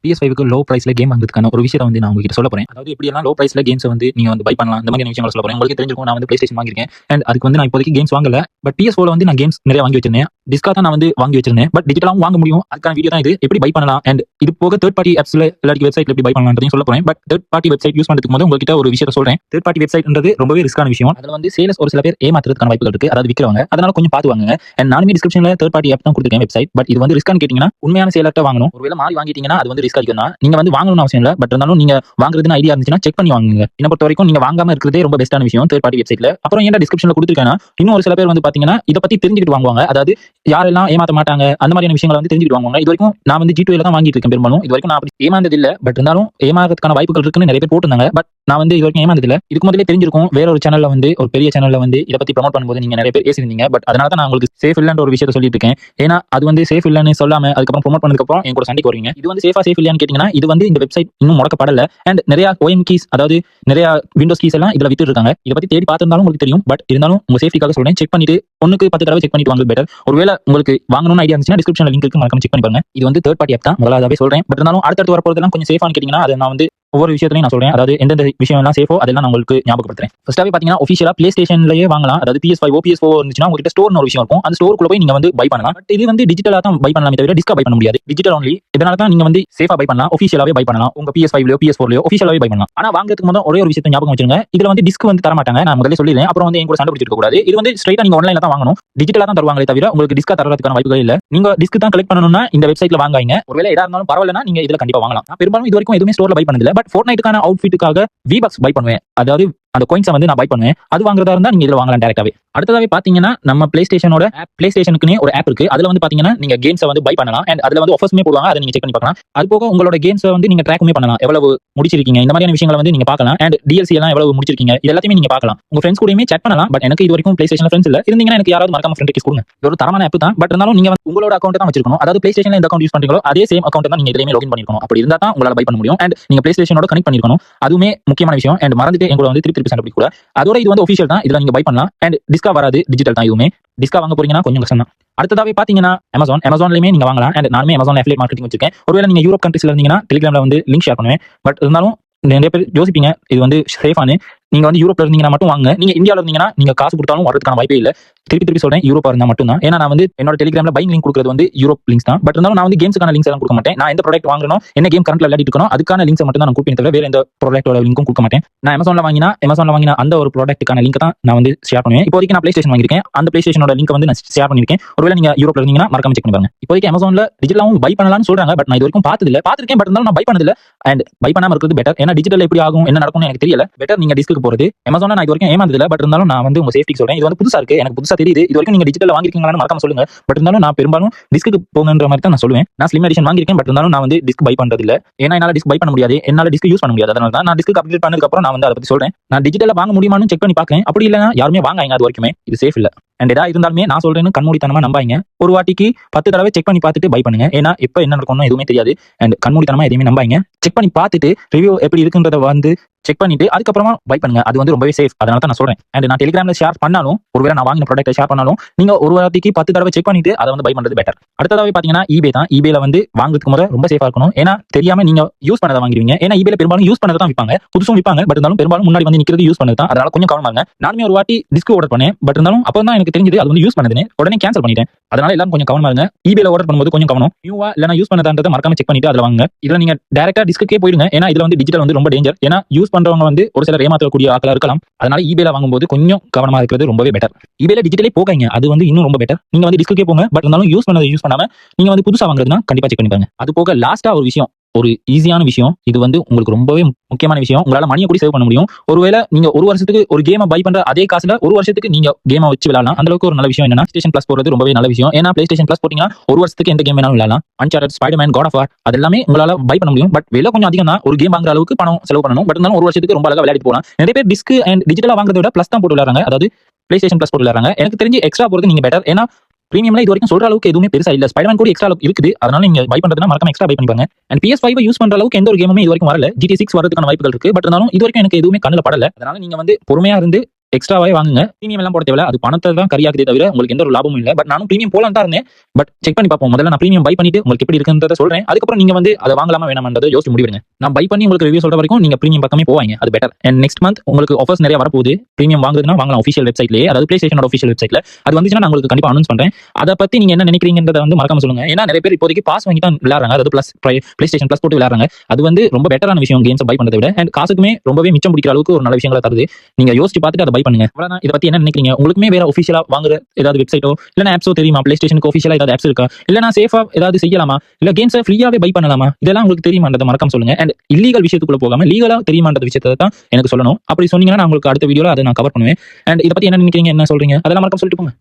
PS5க்கு low பிரைஸ்ல game வாங்குறதுக்கான ஒரு விஷயத்தை வந்து நான் உங்ககிட்ட சொல்ல போறேன். அதாவது எப்படியெல்லாம் லோ பிரைஸ்ல கேம்ஸ் வந்து நீங்க வந்து பை பண்ணலாம், இந்த மாதிரி விஷயங்களை சொல்ல போறேன். உங்களுக்கு தெரிஞ்சிருக்கும், நான் வந்து PlayStation வாங்கியிருக்கேன். அண்ட் அதுக்கு வந்து நான் இப்போதைக்கு கேம்ஸ் வாங்கல. பட் PS4ல வந்து நான் கேம்ஸ் நிறைய வாங்கி வச்சிருந்தேன். டிஸ்கா தான் நான் வந்து வாங்கி வச்சிருந்தேன். பட் டிஜிட்டலாவும் வாங்க முடியும். அதுக்கான வீடியோ தான் இது. எப்படி பை பண்ணலாம் அண்ட் இது போக தேர்ட் பார்ட்டி ஆப்ஸ்ல இல்லாட்டி வெப்சைட்ல எப்படி பை பண்ணலாம்ன்றதையும் சொல்ல போறேன். But third party website use பண்றதுக்கு முதல்ல உங்ககிட்ட ஒரு விஷயத்தை சொல்றேன். தேர்ட் பார்ட்டி வெப்சைட்ன்றது ரொம்பவே ரிஸ்கான விஷயம். அதுல வந்து சேல்ஸ் ஒரு சில பேர் ஏமாத்துறதுக்கான வாய்ப்புகள் இருக்கு. அதாவது விக்கிறவங்க. அதனால கொஞ்சம் பார்த்து வாங்குங்க. அண்ட் நானுமே டிஸ்கிரிப்ஷன்ல தேர்ட் பார்ட்டி ஆப் தான் கொடுத்துருக்கேன் வெப்சைட். பட் இது வந்து ரிஸ்கான்னு கேட்டீங்கன்னா உண்மையான சேலர்ட்ட வாங்கணும். ஒருவேளை மாறி வாங்கிட்டீங்கன்னா அது வந்து ரிஸ்க் அதிகம் தான். நீங்க வந்து வாங்கணும்னு அவசியம் இல்ல. பட் இருந்தாலும் நீங்க வாங்குறதுன்னு ஐடியா இருந்துச்சுன்னா செக் பண்ணி வாங்குங்க. என்ன பொறுத்த வரைக்கும் நீங்க வாங்காம இருக்கிறதே ரொம்ப பெஸ்ட்டான விஷயம் தேர்ட் பார்ட்டி வெப்சைட்ல. அப்புறம் ஏன்டா டிஸ்கிரிப்ஷன்ல கொடுத்துருக்கேன்னா இன்னும் ஒரு சில பேர் வந்து பாத்தீங்கன்னா இதை பத்தி தெரிஞ்சுக்கிட்டு வாங்குவாங்க. அதாவது யாரெல்லாம் ஏமாத்த மாட்டாங்க அந்த மாதிரியான விஷயங்களை வந்து தெரிஞ்சுக்கிட்டு வாங்குவாங்க. இது வரைக்கும் நான் வந்து G2ல தான் வாங்கிட்டு இருக்கேன் பெரும்பாலும். இது வரைக்கும் நான் அப்படி ஏமாந்தது இல்ல. பட் இருந்தாலும் ஏமாறதுக்கான வாய்ப்புகள் இருக்குன்னு நிறைய பேர் போட்டுருந்தாங்க. பட் நான் வந்து இது வரைக்கும் ஏமாந்தது இல்ல. இதுக்கு முதல்ல தெரிஞ்சிருக்கும். வேற ஒரு சேனல்ல வந்து ஒரு பெரிய சேனல்ல வந்து இதை பத்தி ப்ரோமோட் பண்ணும்போது நீங்க நிறைய பேர் பேசியிருந்தீங்க. பட் அதனால தான் நான் உங்களுக்கு சேஃப் இல்லன்ற ஒரு விஷயத்தை சொல்லிட்டு இருக்கேன். ஏன்னா அது வந்து சேஃப் இல்லன்னு சொல்லாம அதுக்கப்புறம் ப்ரோமோட் பண்ணதுக்கு அப்புறம் என் கூட சண்டைக்கு வருவீங்க. இது வந்து சேஃப் இல்லையான்னு கேட்டீங்கன்னா இது வந்து இந்த வெப்சைட் இன்னும் முடக்கப்படல. அண்ட் நிறைய OEM கீஸ், அதாவது நிறைய விண்டோஸ் கீஸ் எல்லாம் இதுல விட்டு இருக்காங்க. இதை பத்தி தேடி பார்த்திருந்தாலும் உங்களுக்கு தெரியும். பட் இருந்தாலும் உங்க சேஃப்டிக்காக சொல்றேன், செக் பண்ணிட்டு 1க்கு 10 தடவை செக் பண்ணிட்டு வாங்குறது பெட்டர். ஒருவேளை உங்களுக்கு வாங்கணும்னு ஐடியா இருந்துச்சுன்னா டிஸ்கிரிப்ஷன்ல லிங்க் இருக்கு, மறக்காம செக் பண்ணி பாருங்க. இது வந்து தேர்ட் பார்ட்டி ஆப் தான், முதலாவதாவே சொல்றேன். பட் இருந்தாலும் அடுத்தடுத்து வரப்போறதெல்லாம் கொஞ்சம் சேஃபான்னு கேட்டீங்கன்னா அதை நான் வந்து ஒவ்வொரு விஷயத்தையும் நான் சொல்றேன். அதாவது எந்தெந்த விஷயம் எல்லாம் சேஃபோ அதெல்லாம் நான் உங்களுக்கு ஞாபகப்படுத்துறேன். ஃபர்ஸ்டாவே பாத்தீங்கன்னா ஒஃபிஷியலா PlayStationலயே வாங்கலாம். அதாவது PS5 PS4 இருந்துச்சுன்னா உங்ககிட்ட ஸ்டோர்னு ஒரு விஷயம் இருக்கும். அந்த ஸ்டோருக்குள்ள போய் நீங்க வந்து பை பண்ணலாம். பட் இது வந்து டிஜிட்டலா தான் பை பண்ணலாமே தவிர டிஸ்கா பை பண்ண முடியாது. Digital only. இதனால தான் நீங்க வந்து சேஃபா பை பண்ணலாம். ஒஃபிஷியலாவே பை பண்ணலாம். உங்க PS5லயோ PS4லயோ ஒஃபிஷியலாவே பை பண்ணலாம். ஆனா வாங்குறதுக்கு முதல்ல ஒரே ஒரு விஷயத்தை ஞாபகம் வச்சுங்க. இதுல வந்து டிஸ்க் வந்து தர மாட்டாங்க. நான் முதல்ல சொல்லிடுறேன். அப்புறம் வந்து என் கூட சண்டை பிடிச்சிருக்க கூடாது. இது வந்து ஸ்ட்ரைட்டா நீங்க ஆன்லைன்ல தான் வாங்கணும். டிஜிட்டலா தான் தருவாங்களே தவிர உங்களுக்கு டிஸ்கா தரதுக்கான வாய்ப்புகள் இல்ல. நீங்க டிஸ்க் தான் கலெக்ட் பண்ணணும்னா இந்த வெப்சைட்ல வாங்குங்க. ஒருவேளை எதா இருந்தாலும் பரவாயில்லைனா நீங்க இதுல கண்டிப்பா வாங்கலாம். நான் பெரும்பாலும் இது வரைக்கும் எதுவுமே ஸ்டோர்ல பை பண்ணது இல்ல. பட் Fortniteக்கான அவுட்ஃபிட்டுக்காக V-Bucks பை பண்ணுவேன். அதாவது அந்த காயின்ஸை வந்து நான் பை பண்ணுவேன். அது வாங்குறதா இருந்தா நீங்க இதுல வாங்கலாம் டைரக்டாவே. அடுத்ததாவே பாத்தீங்கன்னா நம்ம பிளேஸ்டேஷனோட பிளேஸ்டேஷனுக்குனே ஒரு ஆப் இருக்கு. அதுல வந்து பாத்தீங்கன்னா நீங்க கேம்ஸை வந்து பை பண்ணலாம். அண்ட் அதுல வந்து ஆஃபர்ஸ்மே போடுவாங்க. அதை நீங்க செக் பண்ணி பார்க்கலாம். அது போக உங்களோட கேம்ஸை வந்து நீங்க ட்ராக்குமே பண்ணலாம். எவ்வளவு முடிச்சிருக்கீங்க இந்த மாதிரியான விஷயங்களை வந்து நீங்க பார்க்கலாம். அண்ட் DLC எல்லாம் எவ்வளவு முடிச்சிருக்கீங்க இது எல்லாத்தையுமே நீங்க பார்க்கலாம். உங்க ஃப்ரெண்ட்ஸ் கூடயுமே chat பண்ணலாம். பட் எனக்கு இது வரைக்கும் பிளேஸ்டேஷன்ல ஃப்ரெண்ட்ஸ் இல்ல. இருந்தீங்கன்னா எனக்கு யாராவது மறக்காம ஃப்ரெண்ட் ரிக்வெஸ்ட் கொடுங்க. இது ஒரு தரமான ஆப் தான். பட் இருந்தாலும் நீங்க வந்து உங்களோட அக்கௌண்ட் தான் வச்சிருக்கணும். அதாவது பிளேஸ்டேஷன்ல எந்த அக்கௌண்ட் யூஸ் பண்றீங்களோ அதே சேம் அக்கௌண்ட் தான் நீங்க இதுலயுமே லாகின் பண்ணிருக்கணும். அப்படி இருந்தா தான் உங்களால பை பண்ண முடியும். அண்ட் நீங்க பிளேஸ்டேஷனோட கனெக்ட் பண்ணிருக்கணும். அதுவுமே முக்கியமான விஷயம். அண்ட் மறந்துட்டு எங்க கூட வந்து திருப்பி சண்டை பிடிக்க. அதோட இது வந்து ஒஃபிஷியல் தான். இதுல நீங்க பை பண்ணலாம். அண்ட் டிஸ்கா வராது, டிஜிட்டல் தான். இதுவுமே டிஸ்கா வாங்க போறீங்கன்னா கொஞ்சம் கஷ்டம் தான். அடுத்ததாவே பாத்தீங்கன்னா அமேசான்லயுமே நீங்க வாங்கலாம். அண்ட் நானுமே அமேசான்ல அஃபிலியேட் மார்க்கெட்டிங் வச்சிருக்கேன். ஒருவேளை நீங்க யூரோப் கண்ட்ரீஸ்ல இருந்தீங்கன்னா டெலிகிராம்ல வந்து லிங்க் ஷேர் பண்ணுவேன். பட் இருந்தாலும் நிறைய பேர் யோசிப்பீங்க இது வந்து சேஃபானு. நீங்க வந்து யூரோப்ல இருந்தீங்கன்னா மட்டும் வாங்க. நீங்க இந்தியாவில் இருந்தீங்கன்னா நீங்க காசு கொடுத்தாலும் வரதுக்கான வாய்ப்பே இல்ல. திருப்பி சொல்றேன், யூரோப்பா இருந்தா மட்டும் தான். ஏன்னா நான் வந்து என்னோட டெலிகிராம்ல பைங் லிங்க் கொடுக்குறது வந்து யூரோப் லிங்க்ஸ் தான். பட் இருந்தாலும் நான் வந்து கேம்ஸ்க்கான லிங்க்ஸ் எல்லாம் கொடுக்க மாட்டேன். நான் எந்த ப்ராடக்ட் வாங்கணும், என்ன கேம் கரண்ட்ல விளையாடிட்டு இருக்கணும் அதுக்கான லிங்க்ஸ் மட்டும் தான் நான் கொடுப்பேன் தவிர வேற எந்த ப்ராடக்ட்டோட லிங்க்கும் கொடுக்க மாட்டேன். நான் அமேசான்ல வாங்கினா அந்த ஒரு ப்ராடக்ட்டுக்கான லிங்க் தான் நான் வந்து ஷேர் பண்ணுவேன். இப்போதைக்கு நான் PlayStation வாங்கியிருக்கேன். அந்த PlayStationோட லிங்க் வந்து நான் ஷேர் பண்ணிருக்கேன். ஒருவேளை நீங்க யூரோப்ல இருந்தீங்கன்னா மறக்காம செக் பண்ணி பாருங்க. இப்போதைக்கு அமேசான்ல டிஜிட்டலாவும் பை பண்ணலாம்னு சொல்றாங்க. பட் நான் இது வரைக்கும் பார்த்திருக்கேன். பட் இருந்தாலும் நான் பை பண்ணதில்ல. அண்ட் பை பண்ணாம இருக்கிறது பெட்டர். ஏன்னா டிஜிட்டல் எப்படி ஆகும் என்ன நடக்கும்னு எனக்கு தெரியல. பெட்டர் நீங்க டிஸ்க்கு போறது. அமேசான்ல நான் இது வரைக்கும் ஏமாந்தது இல்ல. பட் இருந்தாலும் நான் வந்து உங்க சேஃப்டிக்கு சொல்றேன். இது வந்து புதுசா இருக்கு, எனக்கு புதுசா தெரியுது. இது வரைக்கும் நீங்க டிஜிட்டல்ல வாங்கிருக்கீங்களான்னு மறக்காம சொல்லுங்க. பட் இருந்தாலும் நான் பெரும்பாலும் டிஸ்க்கு போங்கன்ற மாதிரி தான் நான் சொல்லுவேன். நான் ஸ்லிம் எடிஷன் வாங்கியிருக்கேன். பட் இருந்தாலும் நான் வந்து டிஸ்க் பை பண்றது இல்ல. ஏன்னா என்னால டிஸ்க் பை பண்ண முடியாது, என்னால டிஸ்க் யூஸ் பண்ண முடியாது. அதனால தான் நான் டிஸ்க்கு அப்டேட் பண்ணதுக்கு அப்புறம் நான் வந்து அதை பத்தி சொல்றேன். நான் டிஜிட்டல்ல வாங்க முடியுமான்னு செக் பண்ணி பார்க்கறேன். அப்படி இல்லைன்னா யாருமே வாங்காங்க. அது வரைக்குமே இது சேஃப் இல்ல. அண்ட் எதா இருந்தாலுமே நான் சொல்றேன்னு கண்மூடித்தனமா நம்பாங்க. ஒரு வாட்டிக்கு 10 தடவை செக் பண்ணி பார்த்துட்டு பை பண்ணுங்க. ஏன்னா எப்ப என்ன நடக்கும்னு எதுவுமே தெரியாது. அண்ட் கண்மூடித்தனமா எதையுமே நம்பாங்க. செக் பண்ணி பார்த்துட்டு ரிவ்யூ எப்படி இருக்குன்றத வந்து செக் பண்ணிட்டு அதுக்கப்புறமா பை பண்ணுங்க. அது வந்து ரொம்பவே சேஃப். அதனால தான் நான் சொல்றேன். அண்ட் நான் டெலிகிராம்ல ஷேர் பண்ணாலும் ஒருவேளை நான் வாங்கின ப்ராடக்ட்டை ஷேர் பண்ணாலும் நீங்க ஒரு வாட்டிக்கு 10 தடவை செக் பண்ணிட்டு அதை வந்து பை பண்றது பெட்டர். அடுத்ததாவே பாத்தீங்கன்னா eBay தான். eBayல வந்து வாங்குறதுக்கு முதல்ல ரொம்ப சேஃபா இருக்கணும். ஏன்னா தெரியாம நீங்க யூஸ் பண்ணதை வாங்குவீங்க. ஏன்னா eBayல பெரும்பாலும் யூஸ் பண்ணதை தான் விற்பாங்க. புதுசும் விற்பாங்க. பட் இருந்தாலும் பெரும்பாலும் முன்னாடி வந்து நிக்கிறது யூஸ் பண்ணது தான். அதனால கொஞ்சம் கவனமா இருங்க. நானுமே ஒரு வாட்டி டிஸ்க் ஆர்டர் பண்ணேன். பட் இருந்தாலும் அப்போ தான் எனக்கு தெரிஞ்சது அது வந்து யூஸ் பண்ணதுன்னு. உடனே கேன்சல் பண்ணிட்டேன். அதனால எல்லாரும் கொஞ்சம் கவனமா இருங்க. eBayல ஆர்டர் பண்ணும்போது கொஞ்சம் கவனம். நியூவா இல்லனா யூஸ் பண்ணதான்றதை மறக்காம செக் பண்ணிட்டு அதுல வாங்குங்க. இதுல நீங்க டைரக்டா டிஸ்க்கே போயிடுங்க. ஏன்னா இதுல வந்து டிஜிட்டல் வந்து ரொம்ப டேஞ்சர். ஏன்னா யூஸ் பண்றவங்க வந்து ஒரு சில ஏமாற்றக்கூடிய ஆட்களா இருக்கலாம். அதனால eBayல வாங்கும்போது கொஞ்சம் கவனமா இருக்கிறது ரொம்பவே பெட்டர். eBayல டிஜிட்டலே போகாதீங்க. அது வந்து இன்னும் ரொம்ப பெட்டர். நீங்க வந்து டிஸ்க்கே போங்க. பட் இருந்தாலும் யூஸ் பண்ணாம நீங்க வந்து புதுசா வாங்குறதுனா கண்டிப்பா செக் பண்ணி பாருங்க. அது போக லாஸ்டா ஒரு விஷயம், ஒரு ஈஸியான விஷயம். இது வந்து உங்களுக்கு ரொம்பவே முக்கியமான விஷயம். உங்களால மணியை கூட சேவ் பண்ண முடியும். ஒருவேளை நீங்க ஒரு வருஷத்துக்கு ஒரு கேமை பை பண்ற அதே காசுல ஒரு வருஷத்துக்கு நீங்க கேமை வச்சு விளையாடலாம். அந்த அளவுக்கு ஒரு நல்ல விஷயம் என்னன்னா PlayStation Plus போறது ரொம்பவே நல்ல விஷயம். ஏன்னா PlayStation Plus போட்டீங்கன்னா ஒரு வருஷத்துக்கு எந்த கேம் வேணாலும் விளையாடலாம். Uncharted, Spider-Man, God of War அது எல்லாமே உங்களால பை பண்ண முடியும். பட் விலை கொஞ்சம் அதிகம் தான். ஒரு கேம் வாங்குற அளவுக்கு பணம் செலவு பண்ணணும். பட் இருந்தாலும் ஒரு வருஷத்துக்கு ரொம்ப அழகா விளையாடி போகலாம். நிறைய பேர் டிஸ்க் அண்ட் டிஜிட்டலா வாங்குறத விட பிளஸ் தான் போட்டு விளையாடுறாங்க. அதாவது PlayStation Plus போட்டு விளையாடுறாங்க. எனக்கு தெரிஞ்சு எக்ஸ்ட்ரா போறது நீங்க பெட்டர். ஏன்னா பிரீமியம்ல இது வரைக்கும் சொல்ற அளவுக்கு எதுவுமே பெருசா இல்ல. Spider-Man கூட எக்ஸ்ட்ரா இருக்குது. அதனால நீங்க பை பண்றதுனா மறக்காம எக்ஸ்ட்ரா பை பண்ணிப்பாங்க. அண்ட் PS5 யூஸ் பண்ற அளவுக்கு எந்த ஒரு கேமுமே இது வரைக்கும் வரல. GTA 6 வரதுக்கான வாய்ப்புகள் இருக்கு. பட் இருந்தாலும் இது வரைக்கும் எனக்கு எதுவுமே கண்ணுல படல. அதனால நீங்க வந்து பொறுமையா இருந்து எக்ஸ்ட்ராவே வாங்குங்க. பிரீமியம் எல்லாம் போட தேவையில்ல. அது பணத்தை தான் கரியாக்குதே தவிர உங்களுக்கு எந்த ஒரு லாபமும் இல்ல. பட் நானும் பிரீமியம் போலாம் தான் இருந்தேன். பட் செக் பண்ணி பார்ப்போம். முதல்ல நான் பிரீமியம் பை பண்ணிட்டு உங்களுக்கு எப்படி இருக்குன்றத சொல்றேன். அதுக்கப்புறம் நீங்க வந்து அதை வாங்கலாமா வேணாமன்றதை யோசிச்சு முடிவெடுங்க. நான் பை பண்ணி உங்களுக்கு ரிவ்யூ சொல்ற வரைக்கும் நீங்க பிரீமியம் பக்கமே போவாங்க. அது பெட்டர். அண்ட் நெக்ஸ்ட் மந்த் உங்களுக்கு ஆஃபர்ஸ் நிறைய வரப்போகுது. பிரீமியம் வாங்குறதுனா வாங்கலாம் ஆஃபிஷியல் வெப்சைட்லயே, அதாவது பிளே ஸ்டேஷனோட ஆஃபிஷியல் வெப்சைட்ல. அது வந்துச்சுன்னா நான் உங்களுக்கு கண்டிப்பா அனௌன்ஸ் பண்றேன். அதை பத்தி நீங்க என்ன நினைக்கிறீங்கன்றத வந்து மறக்காம சொல்லுங்க. ஏன்னா நிறைய பேர் இப்போதைக்கு பாஸ் வாங்கி தான் விளையாடுறாங்க. அதாவது பிளே ஸ்டேஷன் பிளஸ் போட்டு விளையாடுறாங்க. அது வந்து ரொம்ப பெட்டரான விஷயம் கேம்ஸ் பை பண்றதை விட. அண்ட் காசுக்குமே ரொம்பவே மிச்சம் பிடிக்கிற அளவுக்கு ஒரு நல்ல விஷயங்களை தருது. நீங்க யோசிச்சு பார்த்துட்டு அதை பை பண்ணுங்க. அவ்வளவுதான். இதை பத்தி என்ன நினைக்கிறீங்க? உங்களுக்குமே வேற ஆஃபிஷியலா வாங்குற ஏதாவது வெப்சைட்டோ இல்ல ஆப்ஸோ தெரியுமா? பிளே ஸ்டேஷனுக்கு ஆஃபிஷியலா ஏதாவது ஆப்ஸ் இருக்கா? இல்ல நான் சேஃபா ஏதாவது செய்யலாமா? இல்ல கேம்ஸை ஃப்ரீயாவே பை பண்ணலாமா? இதெல்லாம் உங்களுக்கு தெரியுமான்றதை மறக்காம சொல்லுங்க. அண்ட் இல்லீகல் விஷயத்துக்குள்ள போகாம லீகலா தெரியுமான்ற விஷயத்தை தான் எனக்கு சொல்லணும். அப்படி சொன்னீங்கன்னா நான் உங்களுக்கு அடுத்த வீடியோல அதை நான் கவர் பண்ணுவேன். அண்ட் இதை பத்தி என்ன நினைக்கிறீங்க, என்ன சொல்றீங்க, அதெல்லாம் மறக்காம சொல்லிட்டு போங்க.